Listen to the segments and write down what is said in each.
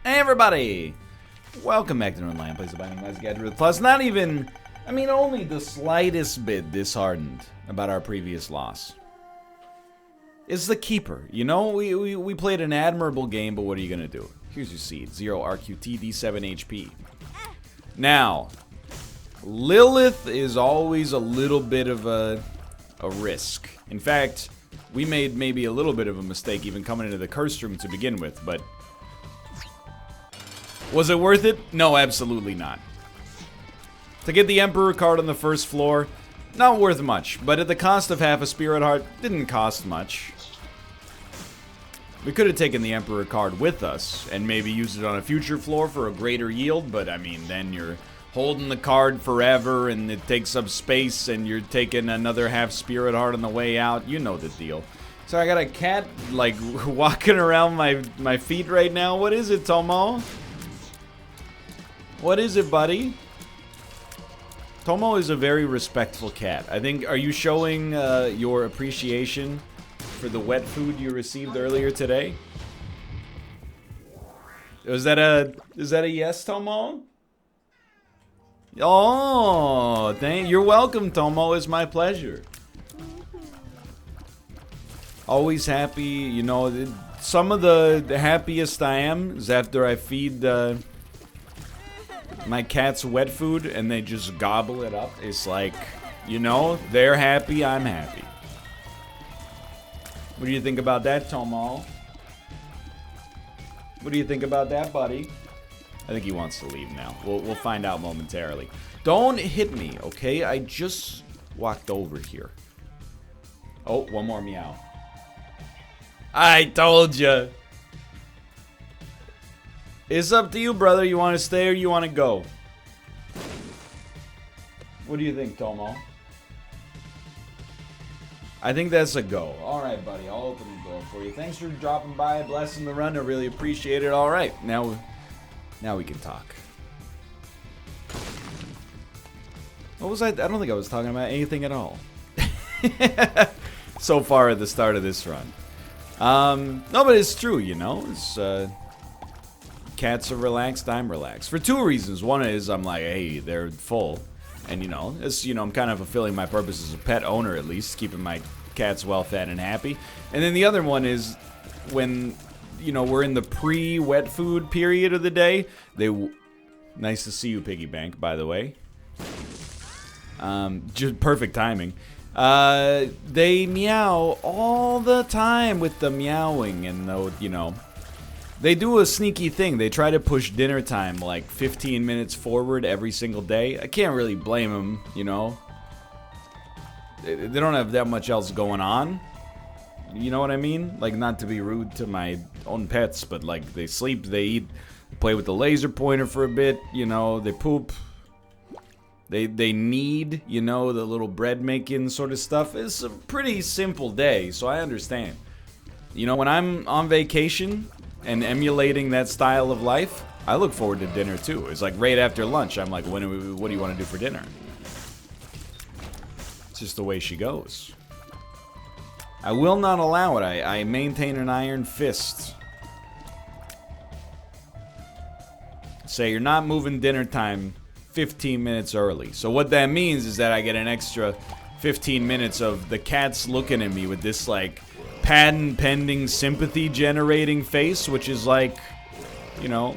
Hey everybody! Welcome back to Northernlion, plays the Binding Lies Guide to Plus. Not even, I mean, only the slightest bit disheartened about our previous loss. It's the keeper. You know, we played an admirable game, but what are you gonna do? Here's your seed. 0 RQT, D7 HP. Now, Lilith is always a little bit of a risk. In fact, we made maybe a little bit of a mistake even coming into the curse room to begin with, but was it worth it? No, absolutely not. To get the Emperor card on the first floor, not worth much, but at the cost of half a Spirit Heart, didn't cost much. We could have taken the Emperor card with us and maybe used it on a future floor for a greater yield, but I mean, then you're holding the card forever and it takes up space and you're taking another half Spirit Heart on the way out. You know the deal. So I got a cat, like, walking around my feet right now. What is it, Tomo? What is it, buddy? Tomo is a very respectful cat. I think, are you showing your appreciation for the wet food you received earlier today? Is that a yes, Tomo? Oh, you're welcome, Tomo. It's my pleasure. Always happy, you know. Some of the happiest I am is after I feed my cat's wet food and they just gobble it up. It's like, you know, they're happy, I'm happy. What do you think about that, Tomo? What do you think about that, buddy? I think he wants to leave now. We'll find out momentarily. Don't hit me, okay? I just walked over here. Oh, one more meow. I told you. It's up to you, brother. You want to stay or you want to go? What do you think, Tomo? I think that's a go. Alright, buddy. I'll open the door for you. Thanks for dropping by, blessing the run. I really appreciate it. Alright, now we can talk. What was I don't think I was talking about anything at all. So far at the start of this run. No, but it's true, you know. It's, cats are relaxed, I'm relaxed. For two reasons. One is I'm like, hey, they're full. And, you know, it's, you know, I'm kind of fulfilling my purpose as a pet owner, at least. Keeping my cats well fed and happy. And then the other one is when, you know, we're in the pre-wet food period of the day. Nice to see you, Piggy Bank, by the way. Just perfect timing. They meow all the time with the meowing and the, you know, they do a sneaky thing. They try to push dinner time like 15 minutes forward every single day. I can't really blame them, you know. They don't have that much else going on. You know what I mean? Like, not to be rude to my own pets, but like, they sleep, they eat, play with the laser pointer for a bit, you know, they poop. They need, you know, the little bread making sort of stuff. It's a pretty simple day, so I understand. You know, when I'm on vacation and emulating that style of life, I look forward to dinner too. It's like right after lunch, I'm like, what do you want to do for dinner? It's just the way she goes. I will not allow it. I maintain an iron fist. Say, you're not moving dinner time 15 minutes early. So what that means is that I get an extra 15 minutes of the cats looking at me with this, like, patent pending sympathy generating face, which is like, you know,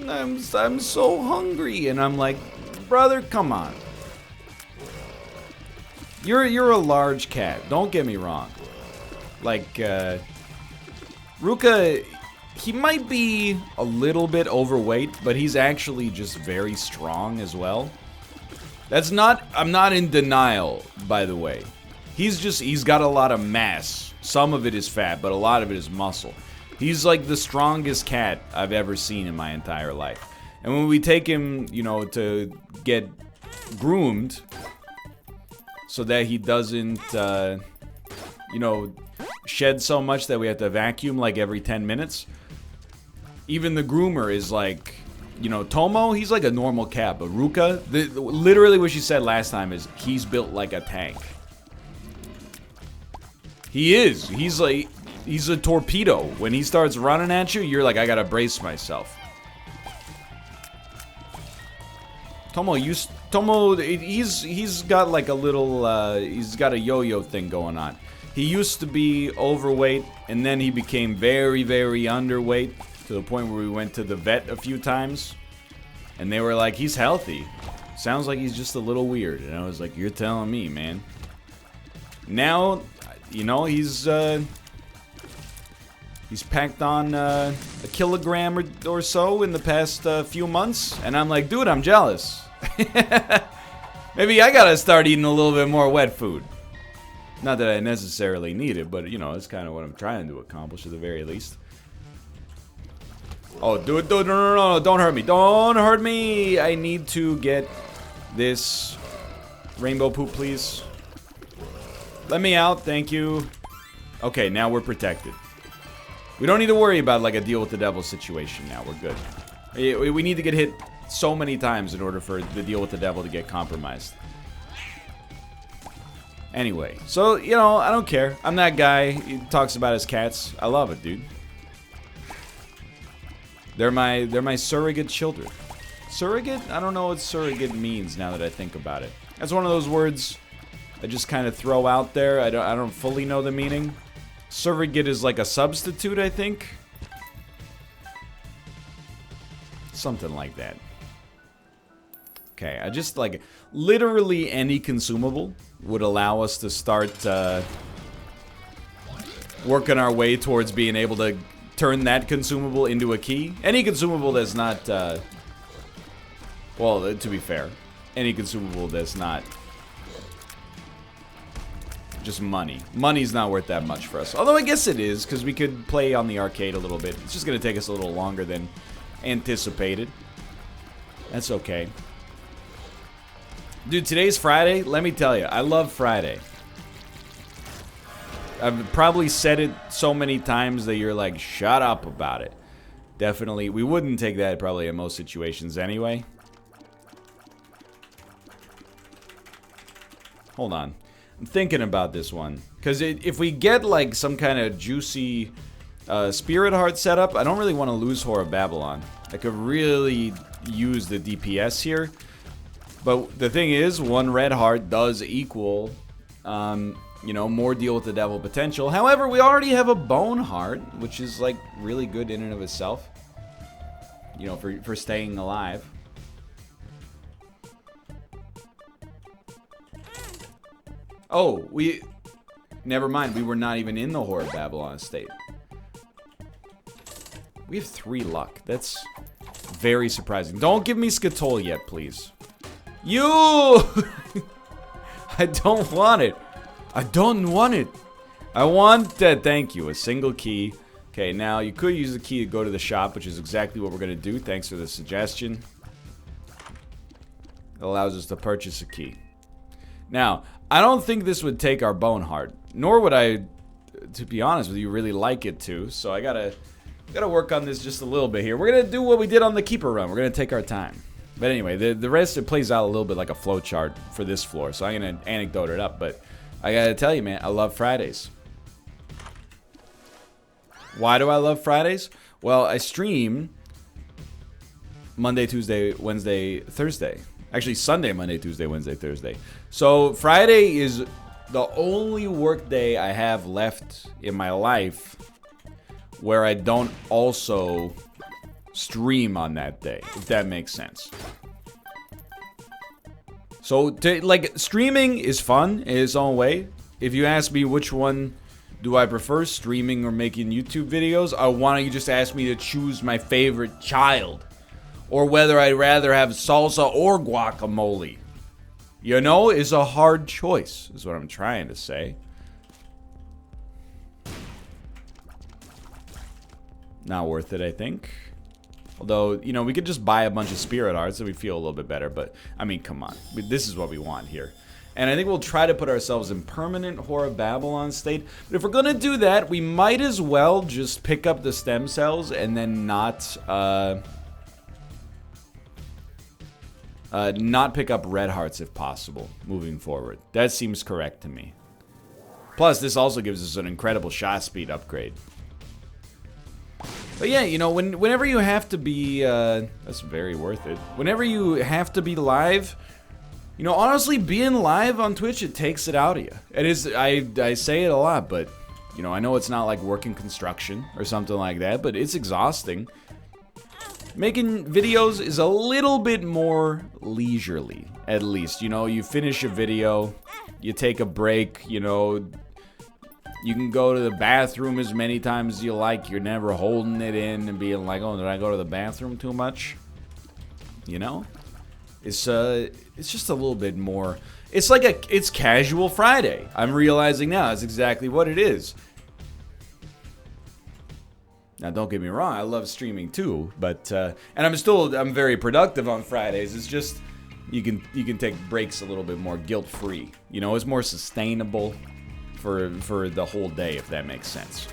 I'm so hungry, and I'm like, brother, come on. You're a large cat, don't get me wrong. Like, Luca, he might be a little bit overweight, but he's actually just very strong as well. I'm not in denial, by the way. He's got a lot of mass. Some of it is fat, but a lot of it is muscle. He's like the strongest cat I've ever seen in my entire life. And when we take him, you know, to get groomed so that he doesn't, you know, shed so much that we have to vacuum like every 10 minutes, even the groomer is like, you know, Tomo, he's like a normal cat, but Luca, literally what she said last time is he's built like a tank. He is. He's like, he's a torpedo. When he starts running at you, you're like, I gotta brace myself. Tomo, he's got like a little, he's got a yo-yo thing going on. He used to be overweight, and then he became very, very underweight, to the point where we went to the vet a few times, and they were like, he's healthy. Sounds like he's just a little weird. And I was like, you're telling me, man. Now, you know, he's packed on a kilogram or so in the past few months, and I'm like, dude, I'm jealous. Maybe I gotta start eating a little bit more wet food. Not that I necessarily need it, but, you know, it's kind of what I'm trying to accomplish at the very least. Oh, dude, no, don't hurt me. Don't hurt me. I need to get this rainbow poop, please. Let me out, thank you. Okay, now we're protected. We don't need to worry about, like, a deal with the devil situation now. We're good. We need to get hit so many times in order for the deal with the devil to get compromised. Anyway, so, you know, I don't care. I'm that guy. He talks about his cats. I love it, dude. They're my surrogate children. Surrogate? I don't know what surrogate means now that I think about it. That's one of those words I just kind of throw out there. I don't fully know the meaning. Surrogate is like a substitute, I think. Something like that. Okay, I just like literally any consumable would allow us to start working our way towards being able to turn that consumable into a key. Any consumable that's not, well, to be fair, any consumable that's not just money. Money's not worth that much for us. Although I guess it is, because we could play on the arcade a little bit. It's just going to take us a little longer than anticipated. That's okay. Dude, today's Friday. Let me tell you, I love Friday. I've probably said it so many times that you're like, shut up about it. Definitely. We wouldn't take that probably in most situations anyway. Hold on. I'm thinking about this one. Because if we get like some kind of juicy spirit heart setup, I don't really want to lose Whore of Babylon. I could really use the DPS here. But the thing is, one red heart does equal, you know, more deal with the devil potential. However, we already have a bone heart, which is, like, really good in and of itself. You know, for staying alive. Oh, never mind, we were not even in the Whore of Babylon state. We have 3 luck. That's very surprising. Don't give me Skatol yet, please. You! I don't want it. I don't want it. I want that. Thank you. A single key. Okay, now you could use the key to go to the shop, which is exactly what we're going to do. Thanks for the suggestion. It allows us to purchase a key. Now, I don't think this would take our bone heart. Nor would I, to be honest with you, really like it to. So I gotta work on this just a little bit here. We're going to do what we did on the Keeper run. We're going to take our time. But anyway, the rest, it plays out a little bit like a flowchart for this floor. So I'm going to anecdote it up. But I got to tell you, man, I love Fridays. Why do I love Fridays? Well, I stream Monday, Tuesday, Wednesday, Thursday. Actually, Sunday, Monday, Tuesday, Wednesday, Thursday. So Friday is the only work day I have left in my life where I don't also stream on that day, if that makes sense. So, like, streaming is fun in its own way. If you ask me which one do I prefer, streaming or making YouTube videos, I want you just ask me to choose my favorite child. Or whether I'd rather have salsa or guacamole. You know, it's a hard choice, is what I'm trying to say. Not worth it, I think. Although, you know, we could just buy a bunch of spirit hearts so we feel a little bit better. But, I mean, come on. This is what we want here. And I think we'll try to put ourselves in permanent Whore of Babylon state. But if we're going to do that, we might as well just pick up the stem cells and then not pick up red hearts if possible moving forward. That seems correct to me. Plus, this also gives us an incredible shot speed upgrade. But yeah, you know, whenever you have to be, that's very worth it. Whenever you have to be live, you know, honestly, being live on Twitch, it takes it out of you. It is, I say it a lot, but, you know, I know it's not like working construction or something like that, but it's exhausting. Making videos is a little bit more leisurely, at least. You know, you finish a video, you take a break, you know, you can go to the bathroom as many times as you like. You're never holding it in and being like, oh, did I go to the bathroom too much? You know? It's just a little bit more. It's like it's casual Friday. I'm realizing now that's exactly what it is. Now, don't get me wrong, I love streaming too, but and I'm very productive on Fridays. It's just you can take breaks a little bit more guilt-free. You know, it's more sustainable for the whole day, if that makes sense.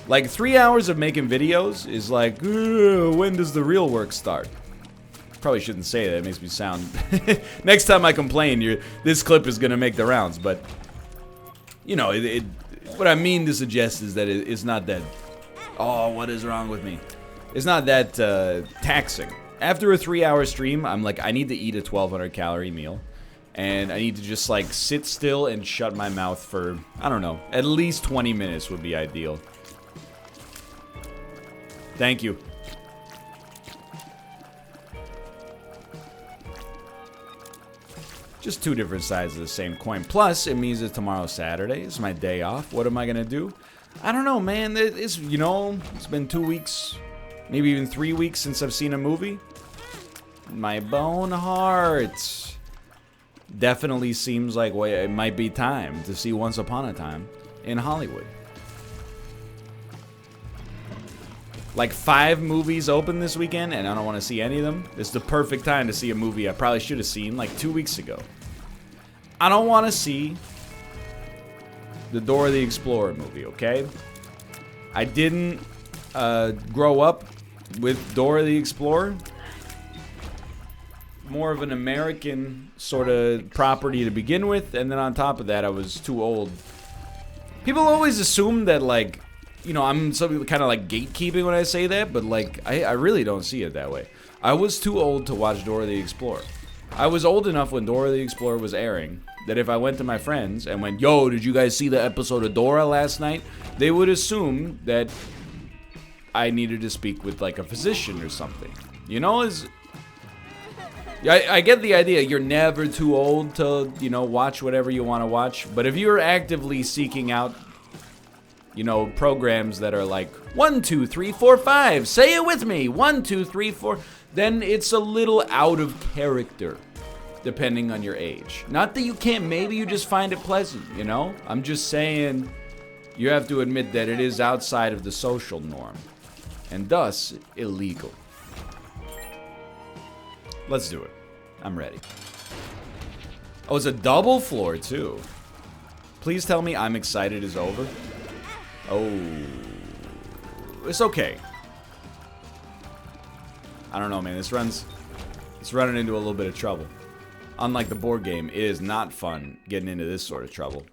Like 3 hours of making videos is like, when does the real work start? Probably shouldn't say that. It makes me sound. Next time I complain, this clip is gonna make the rounds. But you know, what I mean to suggest is that it's not that. Oh, what is wrong with me? It's not that taxing. After a 3-hour stream, I'm like, I need to eat a 1,200 calorie meal. And I need to just like sit still and shut my mouth for, I don't know, at least 20 minutes would be ideal. Thank you. Just two different sides of the same coin. Plus, it means that tomorrow's Saturday. It's my day off. What am I gonna do? I don't know, man. It's, you know, it's been 2 weeks, maybe even 3 weeks since I've seen a movie. My bone heart. Definitely seems like it might be time to see Once Upon a Time in Hollywood. Like 5 movies open this weekend, and I don't want to see any of them. It's the perfect time to see a movie I probably should have seen like 2 weeks ago. I don't want to see the Dora the Explorer movie, okay? I didn't grow up with Dora the Explorer. More of an American sort of property to begin with, and then on top of that, I was too old. People always assume that, like, you know, I'm something kind of like gatekeeping when I say that, but like, I really don't see it that way. I was too old to watch Dora the Explorer. I was old enough when Dora the Explorer was airing that if I went to my friends and went, yo, did you guys see the episode of Dora last night? They would assume that I needed to speak with like a physician or something. You know, I get the idea. You're never too old to, you know, watch whatever you want to watch. But if you're actively seeking out, you know, programs that are like 1, 2, 3, 4, 5, say it with me, 1, 2, 3, 4, then it's a little out of character, depending on your age. Not that you can't, maybe you just find it pleasant, you know? I'm just saying you have to admit that it is outside of the social norm, and thus illegal. Let's do it. I'm ready. Oh, it's a double floor, too. Please tell me I'm excited is over. Oh. It's okay. I don't know, man. It's running into a little bit of trouble. Unlike the board game, it is not fun getting into this sort of trouble.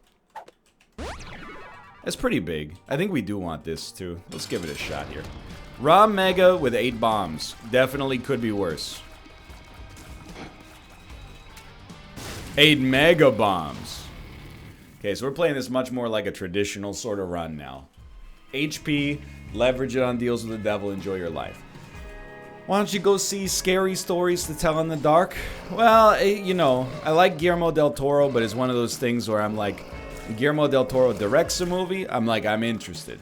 It's pretty big. I think we do want this, too. Let's give it a shot here. Raw Mega with 8 bombs. Definitely could be worse. 8 Mega Bombs. Okay, so we're playing this much more like a traditional sort of run now. HP, leverage it on deals with the devil, enjoy your life. Why don't you go see Scary Stories to Tell in the Dark? Well, you know, I like Guillermo del Toro, but it's one of those things where I'm like, Guillermo del Toro directs a movie, I'm like, I'm interested.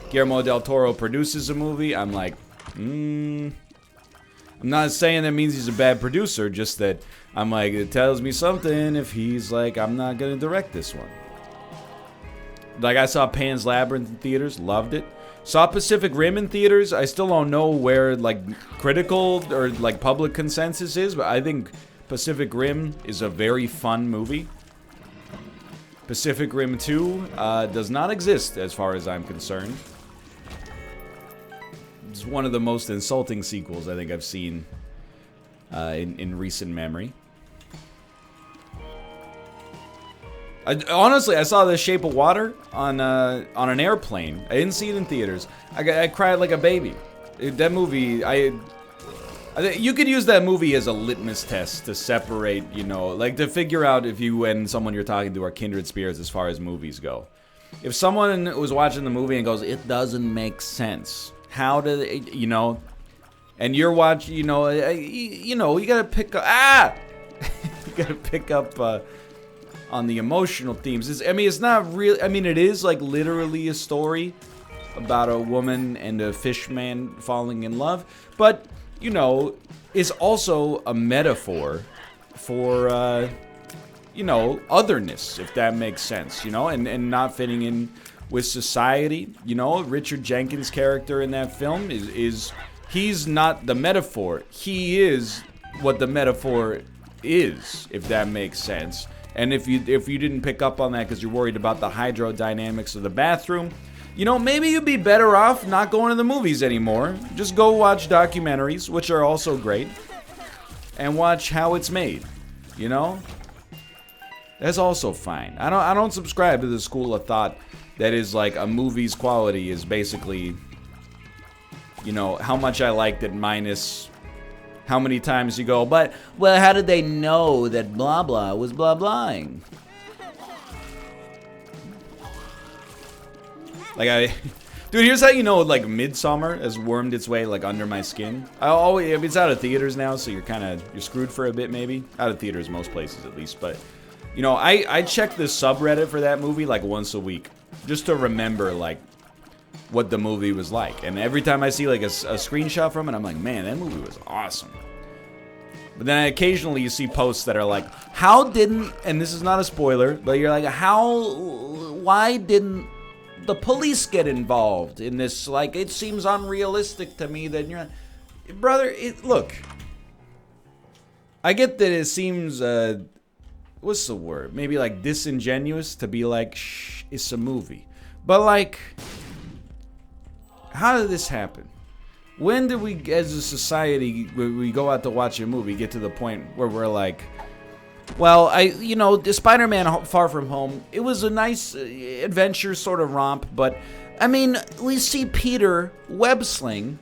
Guillermo del Toro produces a movie, I'm like, I'm not saying that means he's a bad producer, just that I'm like, it tells me something if he's like, I'm not gonna direct this one. Like, I saw Pan's Labyrinth in theaters, loved it. Saw Pacific Rim in theaters. I still don't know where, like, critical or, like, public consensus is, but I think Pacific Rim is a very fun movie. Pacific Rim 2 does not exist, as far as I'm concerned. It's one of the most insulting sequels I think I've seen in recent memory. Honestly, I saw The Shape of Water on an airplane. I didn't see it in theaters. I cried like a baby. That movie, you could use that movie as a litmus test to separate, you know, like to figure out if you and someone you're talking to are kindred spirits as far as movies go. If someone was watching the movie and goes, it doesn't make sense, how do they, you know, and you're watching, you gotta pick up, you gotta pick up on the emotional themes. It's not really, it is like literally a story about a woman and a fish man falling in love, but, you know, it's also a metaphor for, otherness, if that makes sense, you know, and not fitting in with society. You know, Richard Jenkins' character in that film he's not the metaphor. He is what the metaphor is, if that makes sense. And if you didn't pick up on that because you're worried about the hydrodynamics of the bathroom, you know, maybe you'd be better off not going to the movies anymore. Just go watch documentaries, which are also great, and watch how it's made, you know? That's also fine. I don't subscribe to the school of thought that is like a movie's quality is basically, you know, how much I liked it minus how many times you go, but, well, how did they know that blah blah was blah blahing? Like dude, here's how you know, like, Midsummer has wormed its way, like, under my skin. It's out of theaters now, so you're screwed for a bit, maybe. Out of theaters, most places, at least, but, you know, I check the subreddit for that movie, like, once a week, just to remember, like, what the movie was like. And every time I see, like, a screenshot from it, I'm like, man, that movie was awesome. But then occasionally you see posts that are like, and this is not a spoiler, but you're like, why didn't the police get involved in this? Like, it seems unrealistic to me that you're, brother, look, I get that it seems, what's the word? Maybe like disingenuous to be like, shh, it's a movie. But like, how did this happen? When did we, as a society, when we go out to watch a movie, get to the point where we're like, well, the Spider-Man Far From Home, it was a nice adventure sort of romp, but, we see Peter web-sling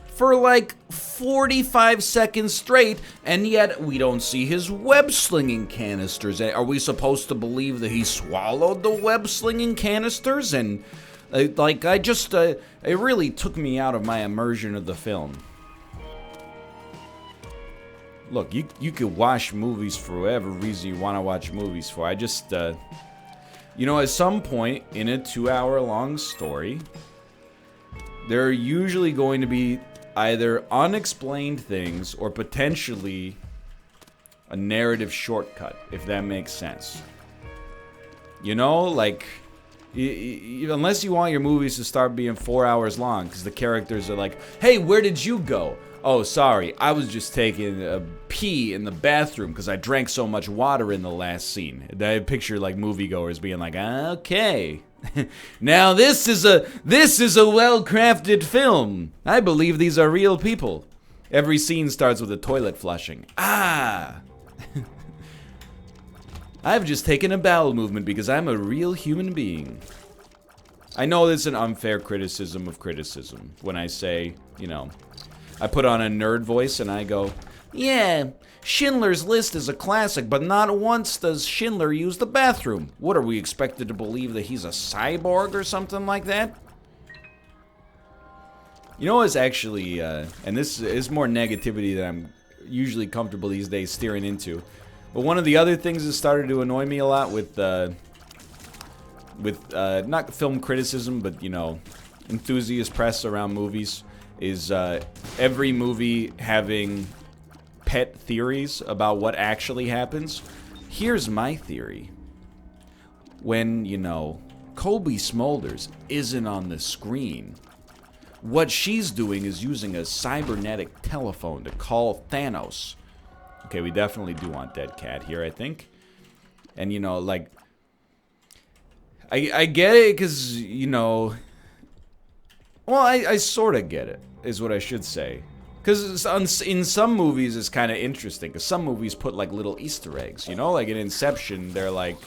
for like 45 seconds straight, and yet we don't see his web-slinging canisters. Are we supposed to believe that he swallowed the web-slinging canisters? And, it really took me out of my immersion of the film. Look, you could watch movies for whatever reason you want to watch movies for. I just, at some point in a 2-hour-long story, there are usually going to be either unexplained things or potentially a narrative shortcut, if that makes sense. You know, like, unless you want your movies to start being 4 hours long, because the characters are like, hey, where did you go? Oh, sorry, I was just taking a pee in the bathroom because I drank so much water in the last scene. I picture like moviegoers being like, okay, now this is a well-crafted film. I believe these are real people. Every scene starts with a toilet flushing. I've just taken a bowel movement because I'm a real human being. I know it's an unfair criticism of criticism when I say, I put on a nerd voice and I go, yeah, Schindler's List is a classic, but not once does Schindler use the bathroom. What, are we expected to believe that he's a cyborg or something like that? You know what's actually, and this is more negativity than I'm usually comfortable these days steering into, but one of the other things that started to annoy me a lot with not film criticism, but, enthusiast press around movies, is every movie having pet theories about what actually happens. Here's my theory. When, Kobe Smulders isn't on the screen, what she's doing is using a cybernetic telephone to call Thanos. Okay, we definitely do want Dead Cat here, I think. And, I get it because, well, I sort of get it, is what I should say. Because in some movies, it's kind of interesting. Because some movies put, like, little Easter eggs, like in Inception, they're like,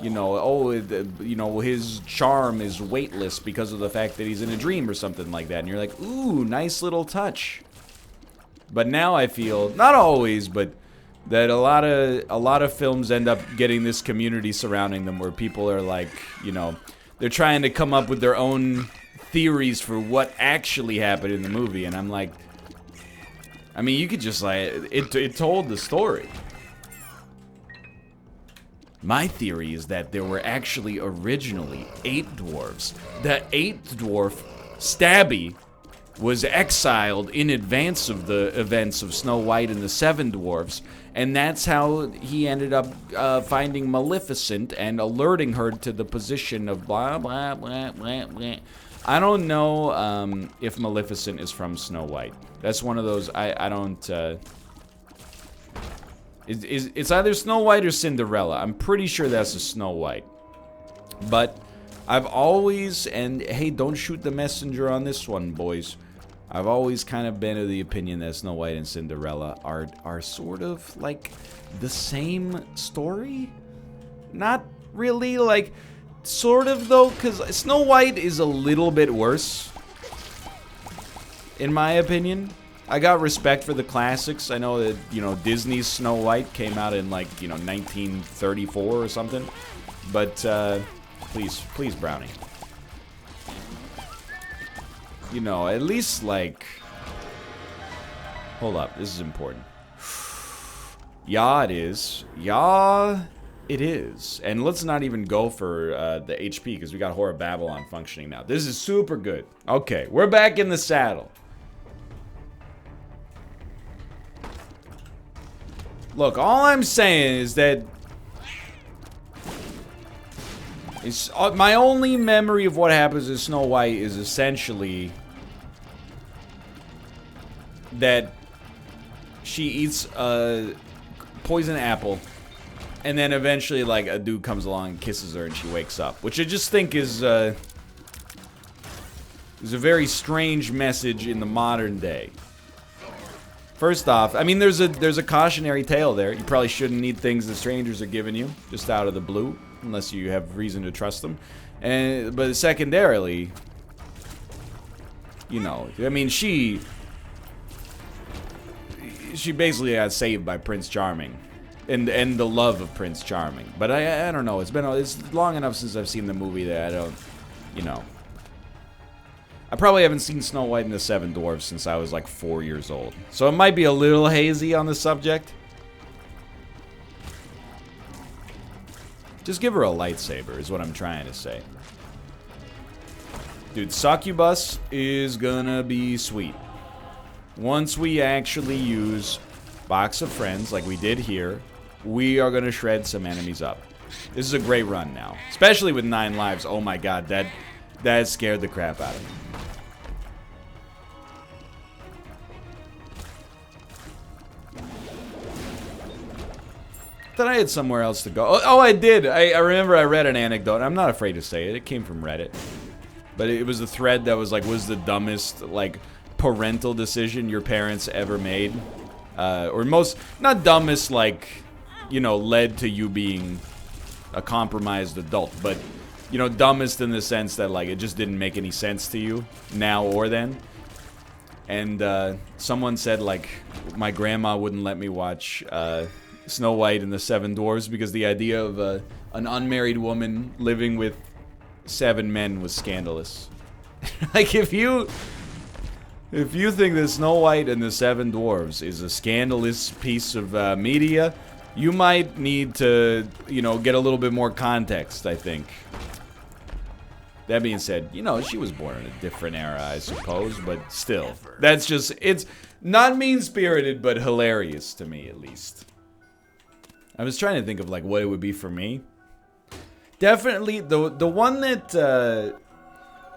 you know, oh, you know, his charm is weightless because of the fact that he's in a dream or something like that. And you're like, ooh, nice little touch. But now I feel, not always, but that a lot of films end up getting this community surrounding them where people are like, you know, they're trying to come up with their own theories for what actually happened in the movie. And I'm like, I mean, you could just like, it told the story. My theory is that there were actually originally 8 dwarves. The 8th dwarf, Stabby, was exiled in advance of the events of Snow White and the 7 dwarves, and that's how he ended up finding Maleficent and alerting her to the position of blah, blah, blah, blah, blah. I don't know if Maleficent is from Snow White. That's one of those, I don't... It's either Snow White or Cinderella. I'm pretty sure that's a Snow White. But I've always, and hey, don't shoot the messenger on this one, boys. I've always kind of been of the opinion that Snow White and Cinderella are sort of like the same story. Not really, like, sort of though, because Snow White is a little bit worse, in my opinion. I got respect for the classics. I know that, you know, Disney's Snow White came out in, like, you know, 1934 or something. But, please, Brownie. You know, at least, like... Hold up, this is important. Yeah, it is. Yeah, it is. And let's not even go for the HP, because we got Horror Babylon functioning now. This is super good. Okay, we're back in the saddle. Look, all I'm saying is that my only memory of what happens in Snow White is essentially that she eats a poison apple, and then eventually, like, a dude comes along and kisses her, and she wakes up, which I just think is a very strange message in the modern day. First off, I mean, there's a cautionary tale there. You probably shouldn't eat things that strangers are giving you just out of the blue, unless you have reason to trust them. But secondarily, you know, I mean, she basically got saved by Prince Charming, and the love of Prince Charming. But I don't know. It's long enough since I've seen the movie that I don't, you know. I probably haven't seen Snow White and the 7 Dwarfs since I was like 4 years old. So it might be a little hazy on the subject. Just give her a lightsaber is what I'm trying to say. Dude, Succubus is gonna be sweet. Once we actually use Box of Friends like we did here, we are gonna shred some enemies up. This is a great run now. Especially with 9 lives. Oh my god, that scared the crap out of me. Thought I had somewhere else to go. Oh, I did. I remember I read an anecdote. I'm not afraid to say it. It came from Reddit. But it was a thread that was like, was the dumbest, like, parental decision your parents ever made? Or most, not dumbest, like, you know, led to you being a compromised adult. But, you know, dumbest in the sense that, like, it just didn't make any sense to you, now or then. And someone said, like, my grandma wouldn't let me watch Snow White and the 7 Dwarfs because the idea of an unmarried woman living with 7 men was scandalous. Like, if you think that Snow White and the 7 Dwarfs is a scandalous piece of media, you might need to, you know, get a little bit more context, I think. That being said, you know, she was born in a different era, I suppose, but still. That's just, it's not mean-spirited, but hilarious to me, at least. I was trying to think of, like, what it would be for me. Definitely, the one that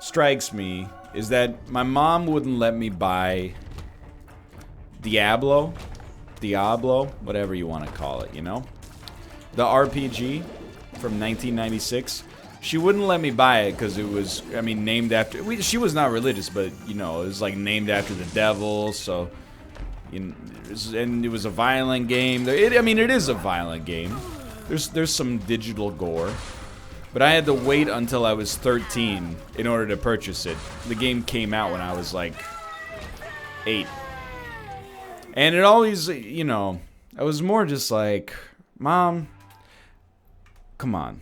strikes me is that my mom wouldn't let me buy Diablo, whatever you want to call it, you know? The RPG from 1996. She wouldn't let me buy it because it was, I mean, named after... she was not religious, but, you know, it was, like, named after the devil, so... and it was a violent game. I mean, it is a violent game. There's some digital gore. But I had to wait until I was 13 in order to purchase it. The game came out when I was like 8. And it always, you know, I was more just like, Mom, come on.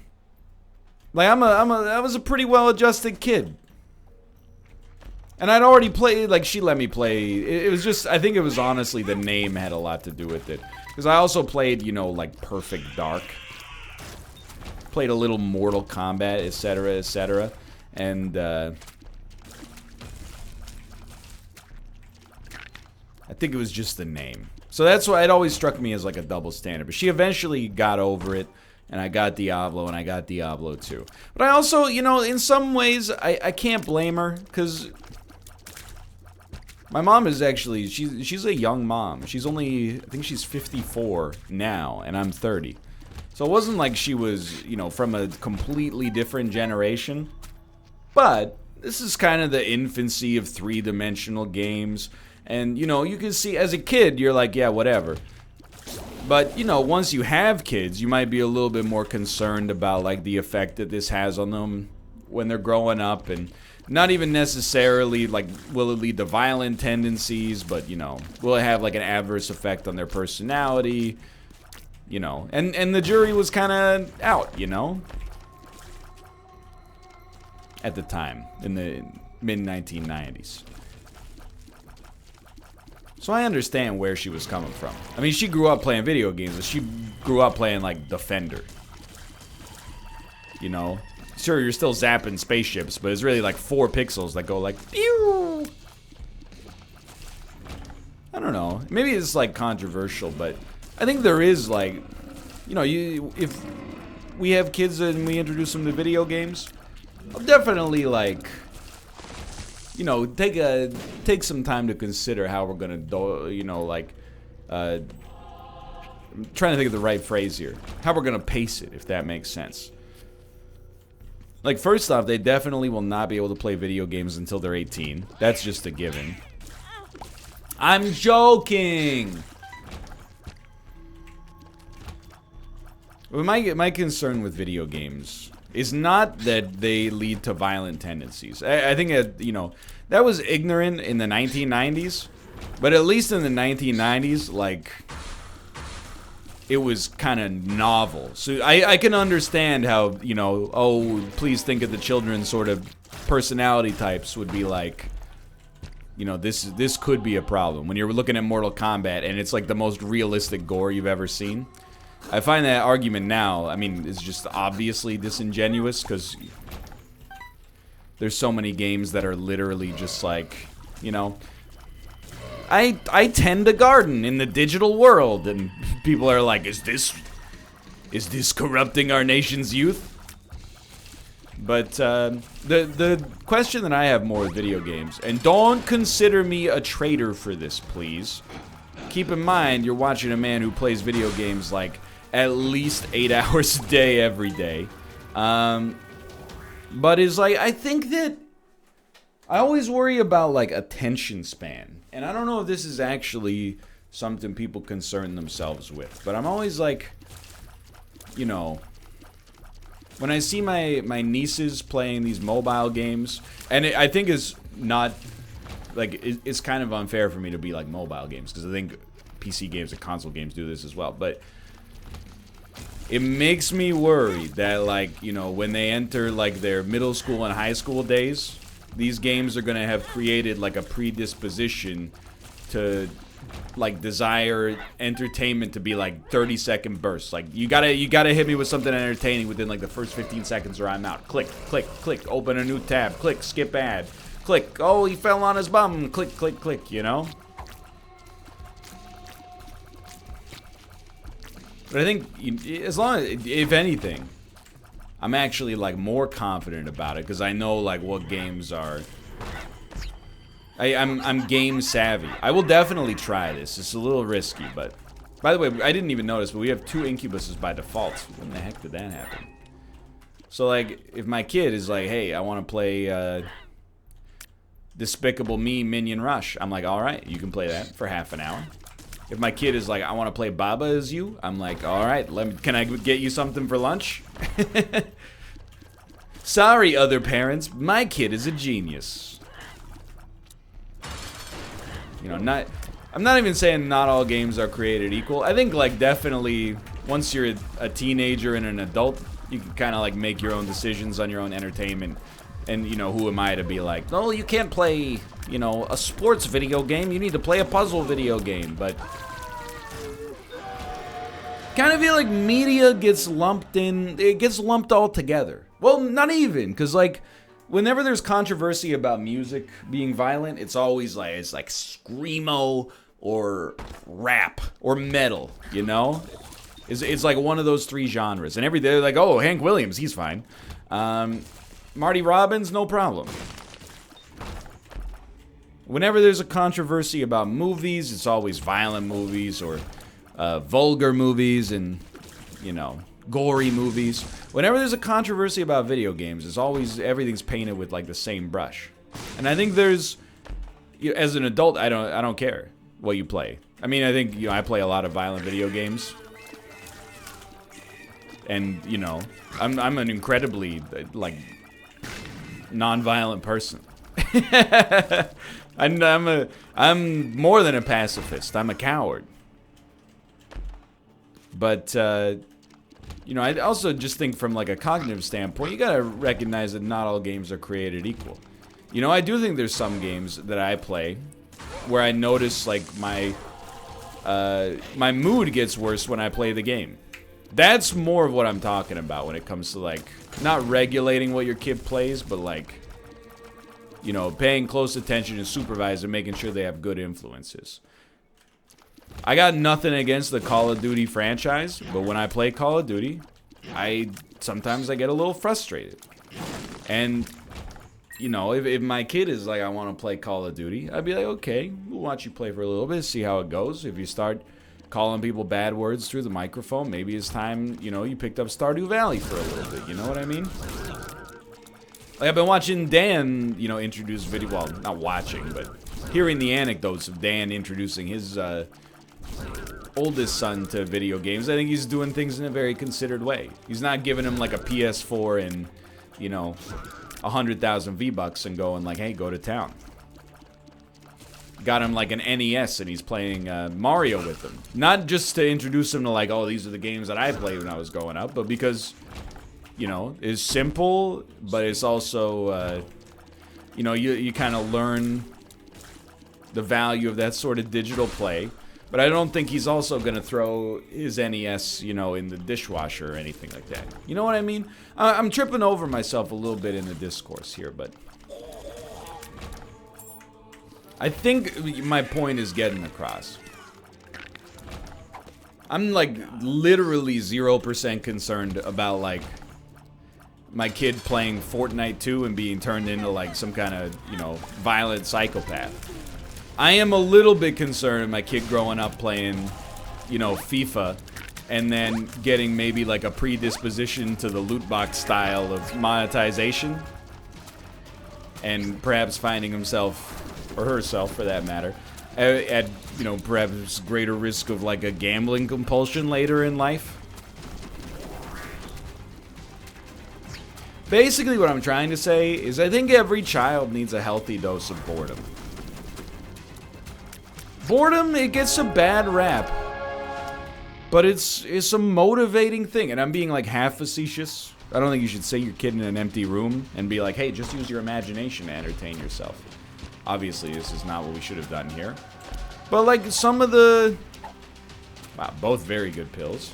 Like I was a pretty well-adjusted kid. And I'd already played, like she let me play. It was just, I think it was honestly the name had a lot to do with it. Because I also played, you know, like Perfect Dark. Played a little Mortal Kombat, etc., etc. And, I think it was just the name. So that's why it always struck me as like a double standard. But she eventually got over it. And I got Diablo, and I got Diablo 2. But I also, you know, in some ways, I can't blame her. Because my mom is actually, she's a young mom. She's only, I think she's 54 now, and I'm 30. So it wasn't like she was, you know, from a completely different generation. But this is kind of the infancy of three-dimensional games. And, you know, you can see, as a kid, you're like, yeah, whatever. But, you know, once you have kids, you might be a little bit more concerned about, like, the effect that this has on them when they're growing up. And not even necessarily, like, will it lead to violent tendencies, but, you know, will it have, like, an adverse effect on their personality? You know, and the jury was kind of out, you know? At the time, in the mid-1990s. So I understand where she was coming from. I mean, she grew up playing video games, but she grew up playing, like, Defender. You know? Sure, you're still zapping spaceships, but it's really, like, 4 pixels that go, like, pew! I don't know. Maybe it's, like, controversial, but I think there is, like, you know, if we have kids and we introduce them to video games, I'll definitely, like, you know, take some time to consider how we're gonna do, you know, like, I'm trying to think of the right phrase here. How we're gonna pace it, if that makes sense. Like, first off, they definitely will not be able to play video games until they're 18. That's just a given. I'm joking! But my concern with video games is not that they lead to violent tendencies. I think that, you know, that was ignorant in the 1990s. But at least in the 1990s, like, it was kind of novel. So I can understand how, you know, oh, please think of the children sort of personality types would be like, you know, this could be a problem. When you're looking at Mortal Kombat and it's like the most realistic gore you've ever seen. I find that argument now, I mean, it's just obviously disingenuous because there's so many games that are literally just like, you know, I tend to garden in the digital world, and people are like, is this corrupting our nation's youth? But the question that I have more with video games, and don't consider me a traitor for this, please. Keep in mind, you're watching a man who plays video games like at least 8 hours a day, every day. But is like, I think that I always worry about like attention span. And I don't know if this is actually something people concern themselves with. But I'm always like, you know, when I see my nieces playing these mobile games, and I think it's not, like, it's kind of unfair for me to be like mobile games, because I think PC games and console games do this as well. But it makes me worry that, like, you know, when they enter, like, their middle school and high school days, these games are gonna have created, like, a predisposition to, like, desire entertainment to be, like, 30-second bursts. Like, you gotta hit me with something entertaining within, like, the first 15 seconds or I'm out. Click, click, click, open a new tab. Click, skip ad. Click, oh, he fell on his bum. Click, click, click, you know? But I think, as long as, if anything, I'm actually, like, more confident about it, because I know, like, what games are... I'm game savvy. I will definitely try this. It's a little risky, but... By the way, I didn't even notice, but we have 2 incubuses by default. When the heck did that happen? So, like, if my kid is like, hey, I want to play, Despicable Me Minion Rush, I'm like, alright, you can play that for half an hour. If my kid is like, I want to play Baba as you, I'm like, all right, can I get you something for lunch? Sorry, other parents, my kid is a genius. You know, I'm not even saying not all games are created equal. I think, like, definitely, once you're a teenager and an adult, you can kind of, like, make your own decisions on your own entertainment. And, you know, who am I to be like, oh, you can't play, you know, a sports video game. You need to play a puzzle video game. But kind of feel like media gets lumped in. It gets lumped all together. Well, not even. Because, like, whenever there's controversy about music being violent, it's always like, it's like screamo or rap or metal, you know? It's like one of those three genres. And every day, like, oh, Hank Williams, he's fine. Marty Robbins, no problem. Whenever there's a controversy about movies, it's always violent movies or vulgar movies and, you know, gory movies. Whenever there's a controversy about video games, it's always, everything's painted with, like, the same brush. And I think there's, as an adult, I don't care what you play. I mean, I think, you know, I play a lot of violent video games. And, you know, I'm an incredibly, like, non-violent person. I'm more than a pacifist. I'm a coward. But you know, I also just think from like a cognitive standpoint, you gotta recognize that not all games are created equal. You know, I do think there's some games that I play where I notice like my mood gets worse when I play the game. That's more of what I'm talking about when it comes to, like, not regulating what your kid plays, but, like, you know, paying close attention and supervising, making sure they have good influences. I got nothing against the Call of Duty franchise, but when I play Call of Duty, sometimes I get a little frustrated. And, you know, if my kid is like, I want to play Call of Duty, I'd be like, okay, we'll watch you play for a little bit, see how it goes. If you start calling people bad words through the microphone, maybe it's time, you know, you picked up Stardew Valley for a little bit, you know what I mean? Like, I've been watching Dan, you know, introduce video, well, not watching, but hearing the anecdotes of Dan introducing his oldest son to video games. I think he's doing things in a very considered way. He's not giving him, like, a PS4 and, you know, 100,000 V-Bucks and going, like, hey, go to town. Got him like an NES and he's playing Mario with them. Not just to introduce him to like, oh, these are the games that I played when I was growing up, but because, you know, it's simple, but it's also, you know, you kind of learn the value of that sort of digital play. But I don't think he's also going to throw his NES, you know, in the dishwasher or anything like that. You know what I mean? I'm tripping over myself a little bit in the discourse here, but I think my point is getting across. I'm, like, literally 0% concerned about, like, my kid playing Fortnite 2 and being turned into, like, some kind of, you know, violent psychopath. I am a little bit concerned my kid growing up playing, you know, FIFA and then getting maybe, like, a predisposition to the loot box style of monetization and perhaps finding himself, or herself for that matter, at, you know, perhaps greater risk of like a gambling compulsion later in life. Basically what I'm trying to say is I think every child needs a healthy dose of boredom. Boredom, it gets a bad rap, but it's a motivating thing, and I'm being like half facetious. I don't think you should sit your kid in an empty room and be like, hey, just use your imagination to entertain yourself. Obviously, this is not what we should have done here. But, like, some of the... Wow, both very good pills.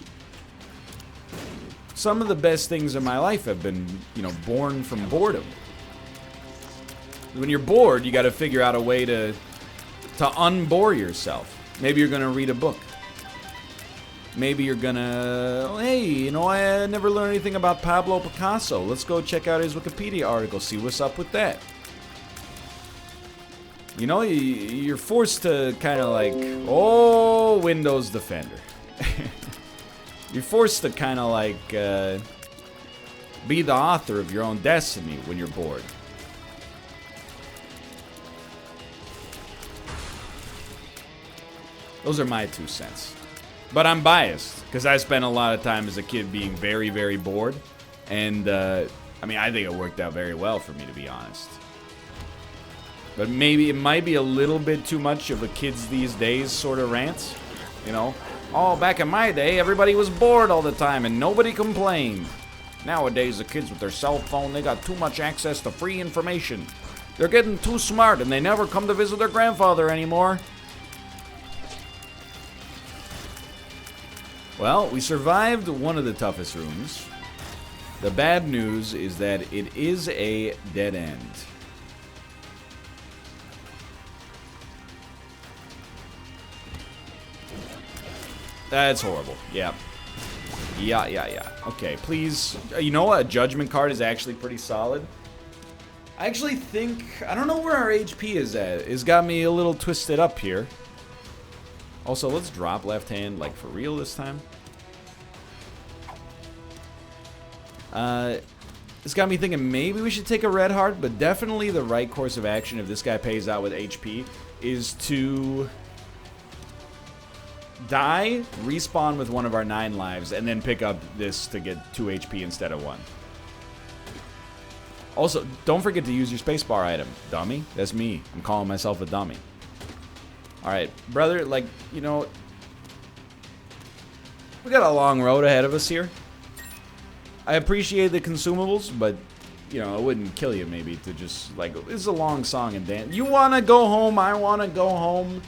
Some of the best things in my life have been, you know, born from boredom. When you're bored, you got to figure out a way to unbore yourself. Maybe you're going to read a book. Maybe you're going to... Hey, you know, I never learned anything about Pablo Picasso. Let's go check out his Wikipedia article, see what's up with that. You know, you're forced to kind of like, oh, Windows Defender. You're forced to kind of like be the author of your own destiny when you're bored. Those are my 2 cents. But I'm biased, because I spent a lot of time as a kid being very, very bored. And, I mean, I think it worked out very well for me, to be honest. But maybe it might be a little bit too much of a kids these days sort of rant. You know? Oh, back in my day, everybody was bored all the time and nobody complained. Nowadays, the kids with their cell phone, they got too much access to free information. They're getting too smart and they never come to visit their grandfather anymore. Well, we survived one of the toughest rooms. The bad news is that it is a dead end. That's horrible. Yeah. Yeah. Okay, please. You know what? A judgment card is actually pretty solid. I actually think... I don't know where our HP is at. It's got me a little twisted up here. Also, let's drop left hand, like, for real this time. It's got me thinking maybe we should take a red heart, but definitely the right course of action if this guy pays out with HP is to... die, respawn with one of our 9 lives, and then pick up this to get 2 HP instead of 1. Also, don't forget to use your spacebar item. Dummy? That's me. I'm calling myself a dummy. Alright, brother, like, you know... we got a long road ahead of us here. I appreciate the consumables, but, you know, it wouldn't kill you maybe to just, like... this is a long song and dance. You wanna go home, I wanna go home.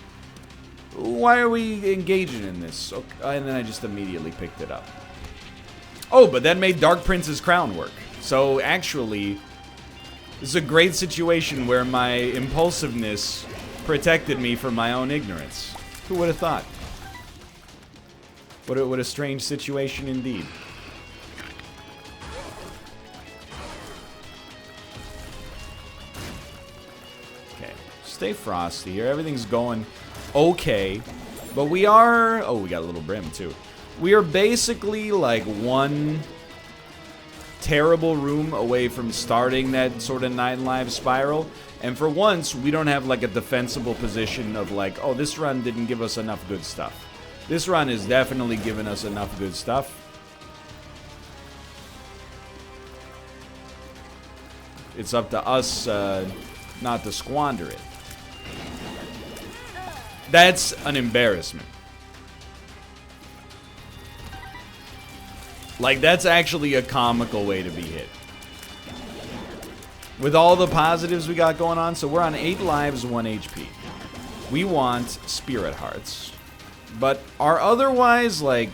Why are we engaging in this? Okay, and then I just immediately picked it up. Oh, but that made Dark Prince's crown work. So, actually, this is a great situation where my impulsiveness protected me from my own ignorance. Who would have thought? What a strange situation indeed. Okay, stay frosty here. Everything's going... okay, but we are... oh, we got a little brim, too. We are basically, like, one terrible room away from starting that sort of 9 live spiral. And for once, we don't have, like, a defensible position of, like, oh, this run didn't give us enough good stuff. This run has definitely given us enough good stuff. It's up to us not to squander it. That's an embarrassment. Like, that's actually a comical way to be hit. With all the positives we got going on, so we're on 8 lives, 1 HP. We want Spirit Hearts. But are otherwise, like,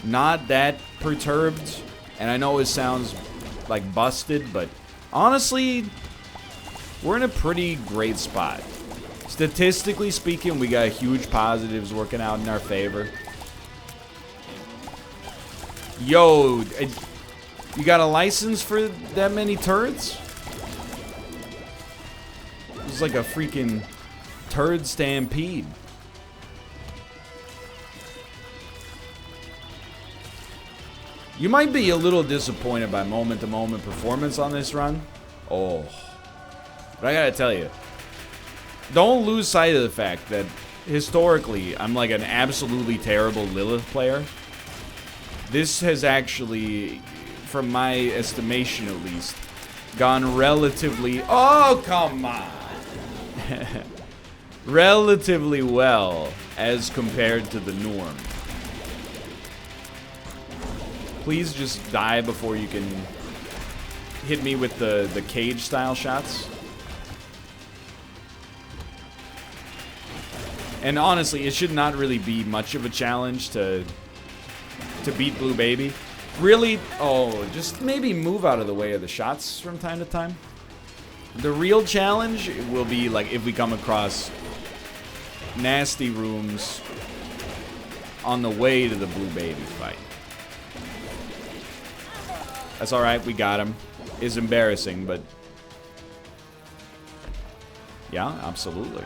not that perturbed. And I know it sounds, like, busted, but honestly, we're in a pretty great spot. Statistically speaking, we got huge positives working out in our favor. Yo, you got a license for that many turrets? It's like a freaking turd stampede. You might be a little disappointed by moment-to-moment performance on this run. Oh. But I gotta tell you, don't lose sight of the fact that historically, I'm like an absolutely terrible Lilith player. This has actually, from my estimation at least, gone relatively... oh, come on! Relatively well as compared to the norm. Please just die before you can hit me with the cage-style shots. And honestly, it should not really be much of a challenge to beat Blue Baby. Really, oh, just maybe move out of the way of the shots from time to time. The real challenge will be, like, if we come across nasty rooms on the way to the Blue Baby fight. That's alright, we got him. It's embarrassing, but... yeah, absolutely.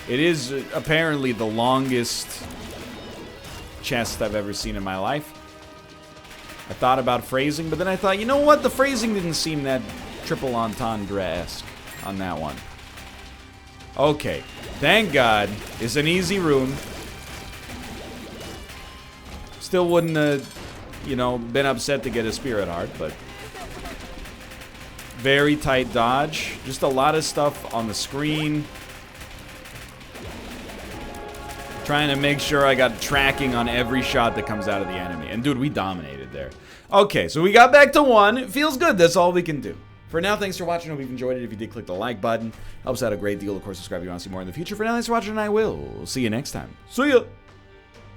It is apparently the longest chest I've ever seen in my life. I thought about phrasing, but then I thought, you know what? The phrasing didn't seem that triple entendre-esque on that one. Okay. Thank God. It's an easy rune. Still wouldn't have, you know, been upset to get a Spirit Heart, but... Very tight dodge. Just a lot of stuff on the screen. Trying to make sure I got tracking on every shot that comes out of the enemy. And dude, we dominated there. Okay, so we got back to 1. It feels good. That's all we can do. For now, thanks for watching. I hope you've enjoyed it. If you did, click the like button. Helps out a great deal. Of course, subscribe if you want to see more in the future. For now, thanks for watching, and I will see you next time. See ya!